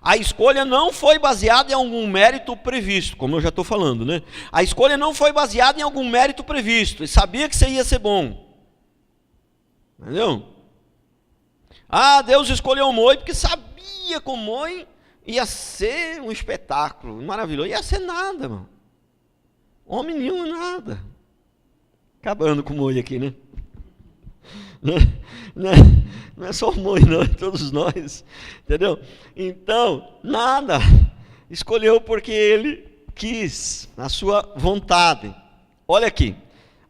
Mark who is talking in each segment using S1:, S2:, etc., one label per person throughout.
S1: A escolha não foi baseada em algum mérito previsto, como eu já estou falando, né? A escolha não foi baseada em algum mérito previsto. Ele sabia que você ia ser bom. Entendeu? Deus escolheu Moi porque sabia que o Moi ia ser um espetáculo maravilhoso. Ia ser nada, mano. Homem nenhum, nada. Acabando com o Moi aqui, né? Não é só o Moi, não, é todos nós, entendeu? Então, nada, escolheu porque ele quis, na sua vontade. Olha aqui,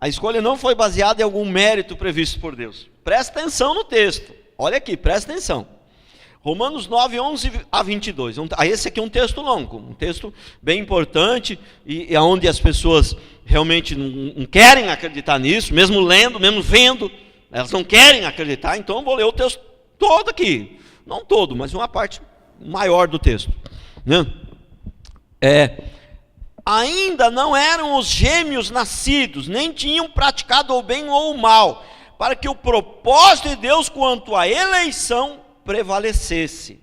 S1: a escolha não foi baseada em algum mérito previsto por Deus. Presta atenção no texto, olha aqui, presta atenção. Romanos 9, 11 a 22, esse aqui é um texto longo, um texto bem importante, e onde as pessoas realmente não querem acreditar nisso, mesmo lendo, mesmo vendo, elas não querem acreditar. Então eu vou ler o texto todo aqui, não todo, mas uma parte maior do texto, né? Ainda não eram os gêmeos nascidos, nem tinham praticado o bem ou o mal, para que o propósito de Deus quanto à eleição prevalecesse,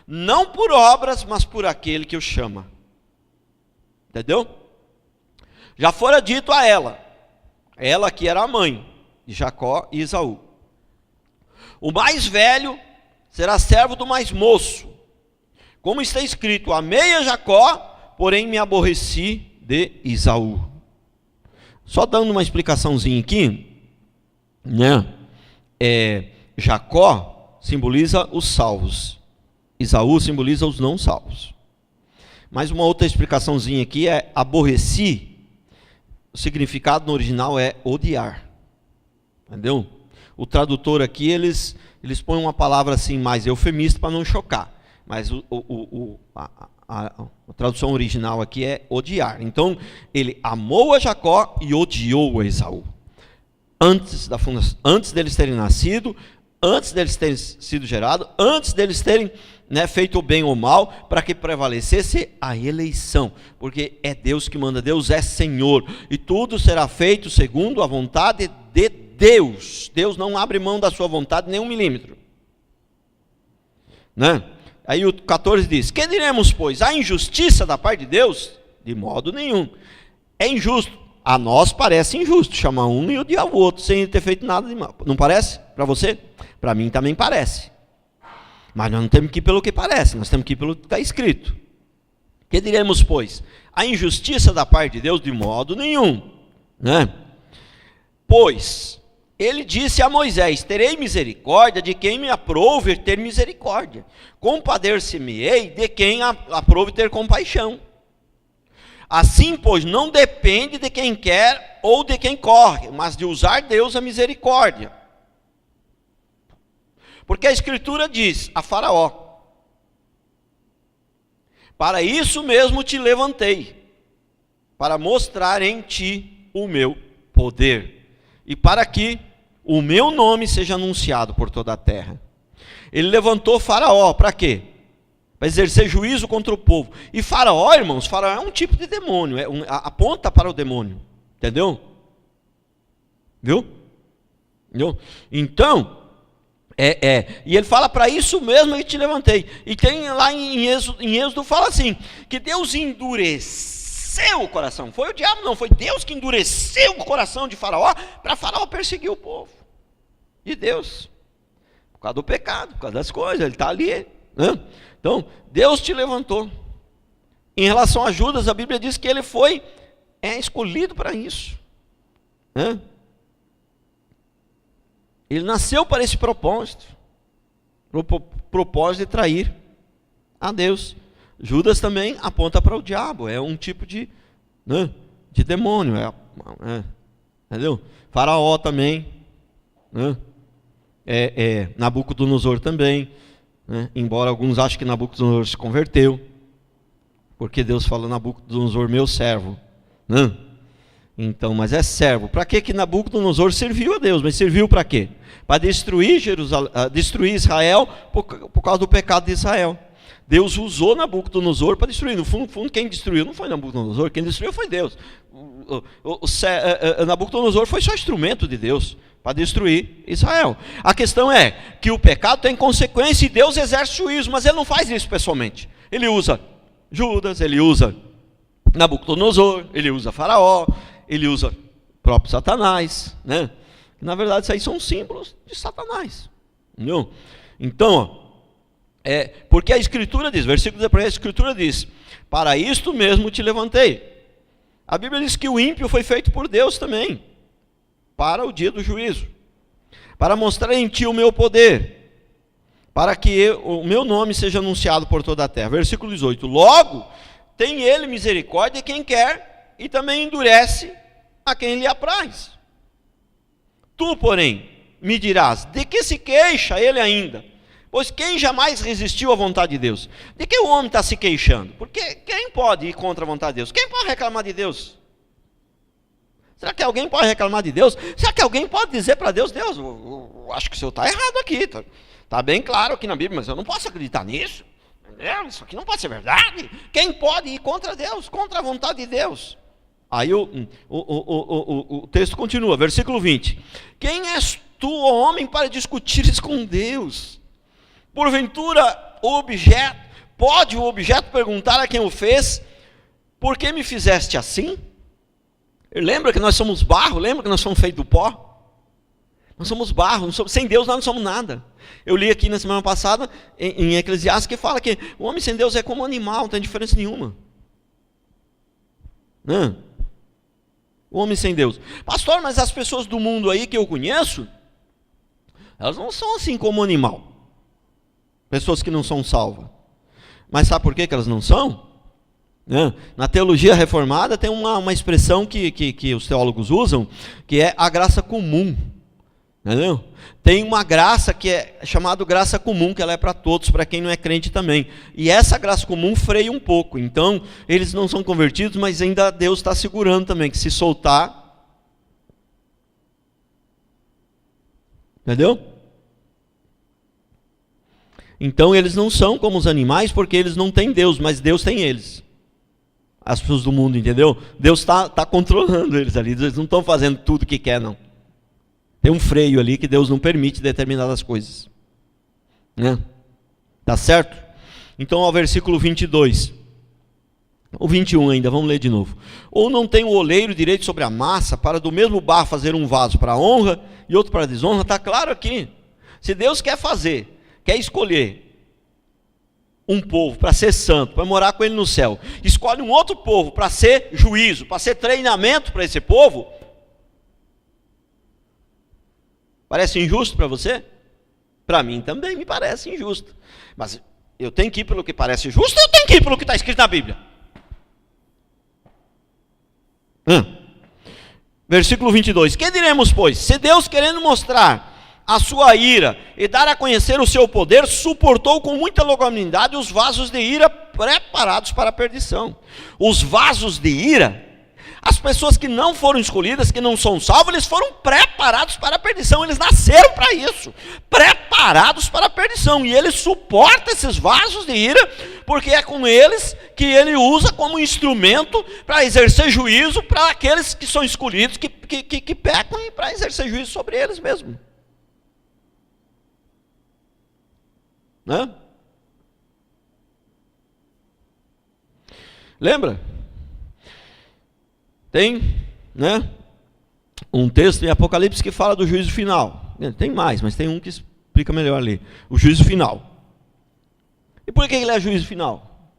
S1: não por obras, mas por aquele que o chama. Entendeu? Já fora dito a ela que era a mãe de Jacó e Esaú: o mais velho será servo do mais moço, como está escrito: amei a Jacó, porém me aborreci de Esaú. Só dando uma explicaçãozinha aqui, né? Jacó simboliza os salvos, Esaú simboliza os não salvos. Mas uma outra explicaçãozinha aqui é aborreci, o significado no original é odiar. Entendeu? O tradutor aqui, eles põem uma palavra assim mais eufemista para não chocar. Mas a tradução original aqui é odiar. Então, ele amou a Jacó e odiou a Esaú. Antes deles terem nascido, antes deles terem sido gerados, antes deles terem, né, feito o bem ou o mal, para que prevalecesse a eleição. Porque é Deus que manda, Deus é Senhor. E tudo será feito segundo a vontade de Deus. Deus não abre mão da sua vontade nem um milímetro, né? Aí o 14 diz: que diremos, pois? Há injustiça da parte de Deus? De modo nenhum. É injusto. A nós parece injusto chamar um e odiar o outro sem ter feito nada de mal. Não parece? Para você? Para mim também parece. Mas nós não temos que ir pelo que parece, nós temos que ir pelo que está escrito. Que diremos, pois? A injustiça da parte de Deus? De modo nenhum, né? Pois ele disse a Moisés: terei misericórdia de quem me aprouve ter misericórdia, compadecer-me-ei de quem aprouve ter compaixão. Assim, pois, não depende de quem quer ou de quem corre, mas de usar Deus a misericórdia. Porque a Escritura diz a Faraó: para isso mesmo te levantei, para mostrar em ti o meu poder, e para que o meu nome seja anunciado por toda a terra. Ele levantou Faraó, para quê? Para exercer juízo contra o povo. E Faraó, irmãos, Faraó é um tipo de demônio, aponta para o demônio, entendeu? Viu? Então, e ele fala: para isso mesmo eu te levantei. E tem lá em Êxodo fala assim, que Deus endureceu o coração. Foi o diabo, não, foi Deus que endureceu o coração de Faraó, para Faraó perseguir o povo de Deus, por causa do pecado, por causa das coisas. Ele está ali, né? Então, Deus te levantou. Em relação a Judas, a Bíblia diz que ele foi escolhido para isso, né? Ele nasceu para esse propósito, para o propósito de trair a Deus. Judas também aponta para o diabo, é um tipo de demônio, entendeu? Faraó também, né? Nabucodonosor também, né? Embora alguns achem que Nabucodonosor se converteu, porque Deus fala: Nabucodonosor, meu servo, né? Então, mas é servo. Para que Nabucodonosor serviu a Deus? Mas serviu para quê? Para destruir destruir Israel por causa do pecado de Israel. Deus usou Nabucodonosor para destruir. No fundo, quem destruiu não foi Nabucodonosor, quem destruiu foi Deus. Nabucodonosor foi só instrumento de Deus para destruir Israel. A questão é que o pecado tem consequência e Deus exerce juízo, mas ele não faz isso pessoalmente. Ele usa Judas, ele usa Nabucodonosor, ele usa Faraó, ele usa o próprio Satanás, né? Na verdade, isso aí são símbolos de Satanás. Entendeu? Então, porque a Escritura diz, versículo depois, a Escritura diz, para isto mesmo te levantei. A Bíblia diz que o ímpio foi feito por Deus também, para o dia do juízo, para mostrar em ti o meu poder, para que o meu nome seja anunciado por toda a terra. Versículo 18, logo, tem ele misericórdia de quem quer, e também endurece a quem lhe apraz. Tu, porém, me dirás, de que se queixa ele ainda? Pois quem jamais resistiu à vontade de Deus? De que o homem está se queixando? Porque quem pode ir contra a vontade de Deus? Quem pode reclamar de Deus? Será que alguém pode reclamar de Deus? Será que alguém pode dizer para Deus, Deus, eu acho que o senhor está errado aqui, está bem claro aqui na Bíblia, mas eu não posso acreditar nisso, entendeu? Isso aqui não pode ser verdade. Quem pode ir contra Deus, contra a vontade de Deus? Aí o texto continua, versículo 20. Quem és tu, ó homem, para discutires com Deus? Porventura, pode o objeto perguntar a quem o fez, por que me fizeste assim? Lembra que nós somos barro? Lembra que nós somos feitos do pó? Nós somos barro, sem Deus nós não somos nada. Eu li aqui na semana passada, em Eclesiastes, que fala que o homem sem Deus é como um animal, não tem diferença nenhuma. Não. O homem sem Deus. Pastor, mas as pessoas do mundo aí que eu conheço, elas não são assim como um animal. Pessoas que não são salvas. Mas sabe por que elas não são? Na teologia reformada tem uma expressão que os teólogos usam, que é a graça comum. Entendeu? Tem uma graça que é chamada graça comum, que ela é para todos, para quem não é crente também. E essa graça comum freia um pouco. Então, eles não são convertidos, mas ainda Deus está segurando também, que se soltar... Entendeu? Então, eles não são como os animais, porque eles não têm Deus, mas Deus tem eles. As pessoas do mundo, entendeu? Deus está controlando eles ali, eles não estão fazendo tudo o que quer, não. Tem um freio ali que Deus não permite determinadas coisas. Né? Tá certo? Então, ao versículo 22. O 21 ainda, vamos ler de novo. Ou não tem o oleiro direito sobre a massa, para do mesmo barro fazer um vaso para a honra e outro para a desonra? Está claro aqui. Se Deus quer escolher um povo para ser santo, para morar com ele no céu, escolhe um outro povo para ser juízo, para ser treinamento para esse povo, parece injusto para você? Para mim também me parece injusto. Mas eu tenho que ir pelo que parece justo, eu tenho que ir pelo que está escrito na Bíblia. Versículo 22. Que diremos, pois? Se Deus, querendo mostrar a sua ira e dar a conhecer o seu poder, suportou com muita longanimidade os vasos de ira preparados para a perdição. Os vasos de ira, as pessoas que não foram escolhidas, que não são salvos, eles foram preparados para a perdição, eles nasceram para isso, preparados para a perdição, e ele suporta esses vasos de ira, porque é com eles que ele usa como instrumento para exercer juízo para aqueles que são escolhidos, que pecam, e para exercer juízo sobre eles mesmos. Né? Lembra? Tem, né, um texto em Apocalipse que fala do juízo final. Tem mais, mas tem um que explica melhor ali. O juízo final. E por que ele é juízo final?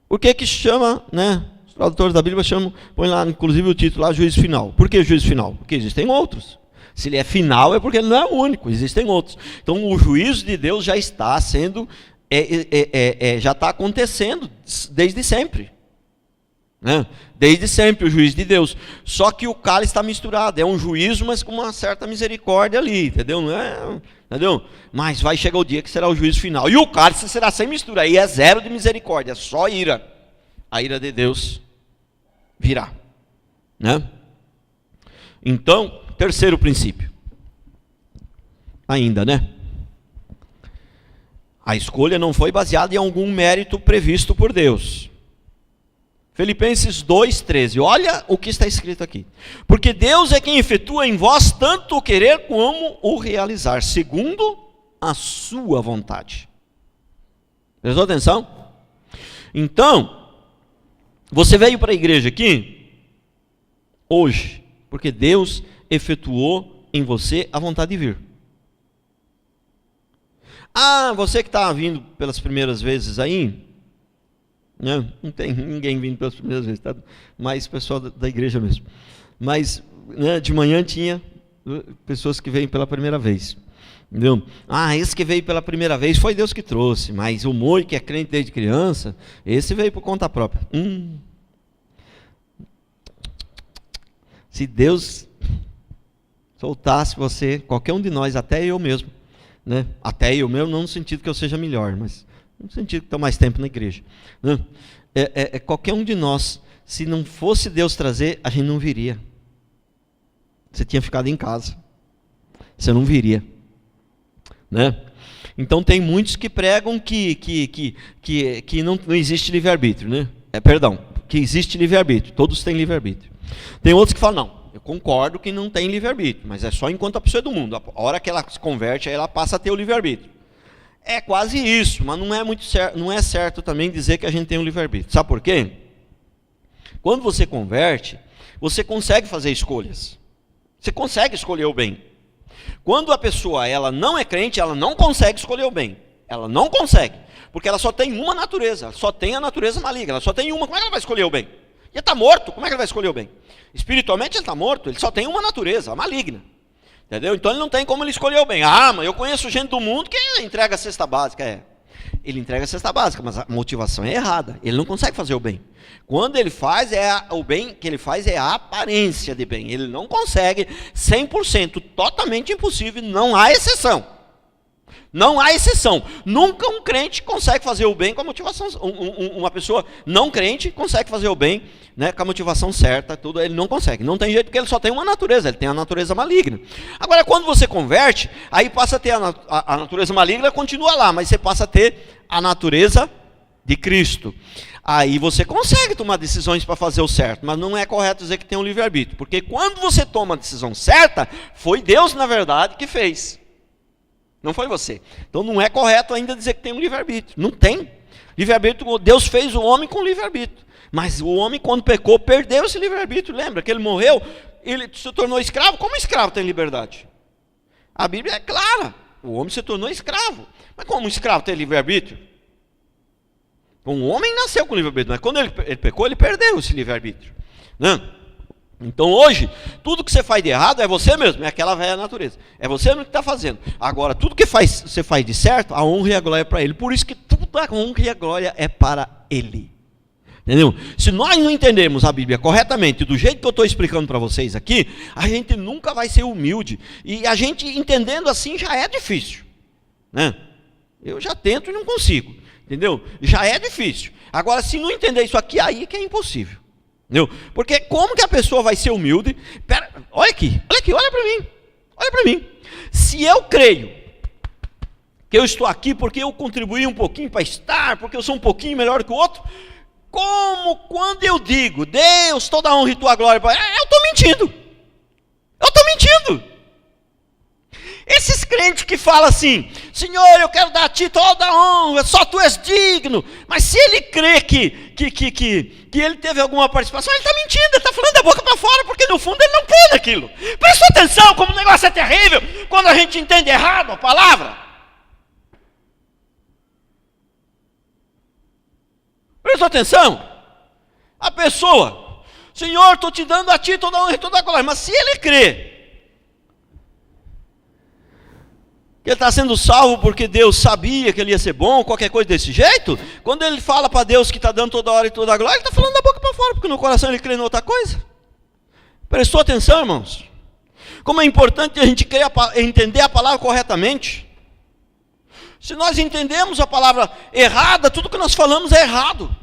S1: Por que chama, né, os tradutores da Bíblia chamam, põe lá inclusive o título lá, juízo final. Por que juízo final? Porque existem outros. Se ele é final é porque ele não é o único, existem outros. Então o juízo de Deus já está sendo, já está acontecendo desde sempre. Né? Desde sempre o juízo de Deus. Só que o cálice está misturado. É um juízo, mas com uma certa misericórdia ali, entendeu? Não é, entendeu? Mas vai chegar o dia que será o juízo final. E o cálice será sem mistura. Aí é zero de misericórdia, é só ira. A ira de Deus virá. Né? Então, terceiro princípio. Ainda, né? A escolha não foi baseada em algum mérito previsto por Deus. Filipenses 2,13, olha o que está escrito aqui. Porque Deus é quem efetua em vós tanto o querer como o realizar, segundo a sua vontade. Prestou atenção? Então, você veio para a igreja aqui hoje, porque Deus efetuou em você a vontade de vir. Você que está vindo pelas primeiras vezes aí, né? Não tem ninguém vindo pelas primeiras vezes, tá? Mais pessoal da igreja mesmo. Mas, né, de manhã tinha pessoas que veem pela primeira vez. Entendeu? Esse que veio pela primeira vez foi Deus que trouxe, mas o Moi, que é crente desde criança, esse veio por conta própria. Se Deus soltasse você, qualquer um de nós, até eu mesmo, né? Até eu mesmo, não no sentido que eu seja melhor, mas no sentido que estou mais tempo na igreja, né? Qualquer um de nós, se não fosse Deus trazer, a gente não viria. Você tinha ficado em casa, você não viria, né? Então tem muitos que pregam que não existe livre-arbítrio, né? Perdão, que existe livre-arbítrio, todos têm livre-arbítrio. Tem outros que falam, não, eu concordo que não tem livre-arbítrio, mas é só enquanto a pessoa é do mundo. A hora que ela se converte, aí ela passa a ter o livre-arbítrio. É quase isso, mas não é muito certo, não é certo também dizer que a gente tem um livre-arbítrio. Sabe por quê? Quando você converte, você consegue fazer escolhas. Você consegue escolher o bem. Quando a pessoa ela não é crente, ela não consegue escolher o bem. Ela não consegue, porque ela só tem uma natureza, só tem a natureza maligna, ela só tem uma. Como é que ela vai escolher o bem? Ele está morto, como é que ele vai escolher o bem? Espiritualmente ele está morto, ele só tem uma natureza, a maligna. Entendeu? Então ele não tem como ele escolher o bem. Mas eu conheço gente do mundo que entrega a cesta básica. Ele entrega a cesta básica, mas a motivação é errada. Ele não consegue fazer o bem. Quando ele faz, o bem que ele faz é a aparência de bem. Ele não consegue 100%, totalmente impossível, não há exceção. Não há exceção. Nunca um crente consegue fazer o bem com a motivação. Uma pessoa não crente consegue fazer o bem, né, com a motivação certa, tudo. Ele não consegue. Não tem jeito, porque ele só tem uma natureza. Ele tem a natureza maligna. Agora, quando você converte, aí passa a ter a natureza maligna, continua lá, mas você passa a ter a natureza de Cristo. Aí você consegue tomar decisões para fazer o certo, mas não é correto dizer que tem um livre-arbítrio, porque quando você toma a decisão certa, foi Deus, na verdade, que fez. Não foi você. Então não é correto ainda dizer que tem um livre-arbítrio. Não tem. Livre-arbítrio, Deus fez o homem com livre-arbítrio. Mas o homem, quando pecou, perdeu esse livre-arbítrio. Lembra que ele morreu, ele se tornou escravo. Como escravo tem liberdade? A Bíblia é clara. O homem se tornou escravo. Mas como um escravo tem livre-arbítrio? Um homem nasceu com livre-arbítrio, mas quando ele pecou, ele perdeu esse livre-arbítrio. Não? Então hoje, tudo que você faz de errado é você mesmo, é aquela velha natureza. É você mesmo que está fazendo. Agora, tudo que você faz de certo, a honra e a glória é para Ele. Por isso que tudo a honra e a glória é para Ele. Entendeu? Se nós não entendermos a Bíblia corretamente, do jeito que eu estou explicando para vocês aqui, a gente nunca vai ser humilde. E a gente entendendo assim já é difícil, né? Eu já tento e não consigo. Entendeu? Já é difícil. Agora, se não entender isso aqui, aí que é impossível. Entendeu? Porque como que a pessoa vai ser humilde? Olha aqui, olha para mim. Se eu creio que eu estou aqui porque eu contribuí um pouquinho para estar, porque eu sou um pouquinho melhor que o outro, como quando eu digo, Deus, toda a honra e tua glória, eu estou mentindo. Esses crentes que falam assim, Senhor, eu quero dar a ti toda a honra, só tu és digno. Mas se ele crê que ele teve alguma participação, ele está mentindo, ele está falando da boca para fora, porque no fundo ele não crê naquilo. Presta atenção como o negócio é terrível, quando a gente entende errado a palavra. Presta atenção. A pessoa, Senhor, estou te dando a ti toda a honra e toda a glória. Mas se ele crê que ele está sendo salvo porque Deus sabia que ele ia ser bom, qualquer coisa desse jeito, quando ele fala para Deus que está dando toda a hora e toda a glória, ele está falando da boca para fora, porque no coração ele crê em outra coisa. Prestou atenção, irmãos? Como é importante a gente entender a palavra corretamente. Se nós entendemos a palavra errada, tudo que nós falamos é errado.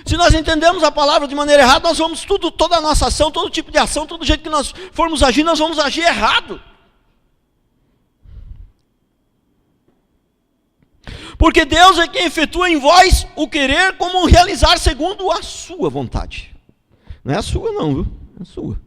S1: Se nós entendemos a palavra de maneira errada, nós vamos toda a nossa ação, todo tipo de ação, todo jeito que nós formos agir, nós vamos agir errado. Porque Deus é quem efetua em vós o querer como o realizar segundo a sua vontade. Não é a sua não, viu? É a sua.